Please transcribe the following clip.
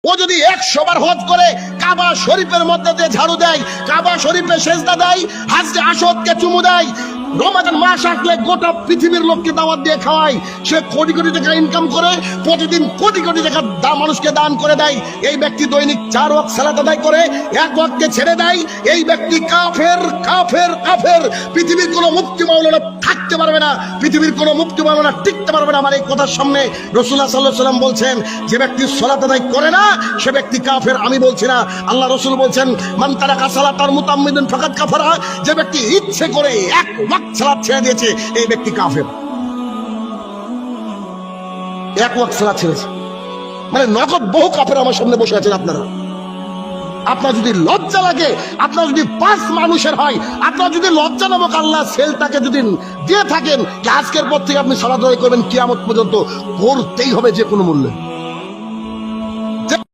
ও যদি 100 বার হজ করে কাবা শরীফের মধ্যে দিয়ে ঝাড়ু দেয়, কাবা শরীফে সেজদা দেয়, হাজরে আসওয়াদকে চুমু দেয়, রমাদান মাস আসলে গোটা পৃথিবীর লোককে দাওয়াত দিয়ে খাওয়ায়, সে কোটি কোটি টাকা ইনকাম করে, প্রতিদিন কোটি কোটি টাকা মানুষকে দান করে দেয়, এই ব্যক্তি দৈনিক 4 ওয়াক্ত সালাত আদায় করে 1 ওয়াক্তকে ছেড়ে দেয়, এই ব্যক্তি কাফের কাফের কাফের। পৃথিবীর কোনো মুফতি মাওলানা থাকতে পারবে না, পৃথিবীর কোনো মুফতি মাওলানা টিকতে পারবে না। আমার এই কথার সামনে রাসূলুল্লাহ সাল্লাল্লাহু আলাইহি ওয়াসাল্লাম বলছেন, যে ব্যক্তি সালাত আদায় করে না সে ব্যক্তি কাফের। আমি বলছি না, আল্লাহ রাসূল বলছেন, মান তারাকা সালাতান মুতাম্মিদান ফাকাদ কাফারা। যে ব্যক্তি ইচ্ছে করে 1 ওয়াক্ত সালাত ছেড়ে দিয়েছে এই ব্যক্তি কাফের। 1 ওয়াক্ত সালাত ছেড়েছে মানে নগদ বহু কাফের আমার সামনে বসে আছেন আপনারা। আপনার যদি লজ্জা লাগে, আপনার যদি 5 মানুষের হয়, আপনার যদি লজ্জা নামক আল্লাহ সেলটাকে যদি দিয়ে থাকেন, আজকের পর থেকে আপনি সালাত আদায় করবেন কিয়ামত পর্যন্ত, করতেই হবে যে কোনো মূল্যে।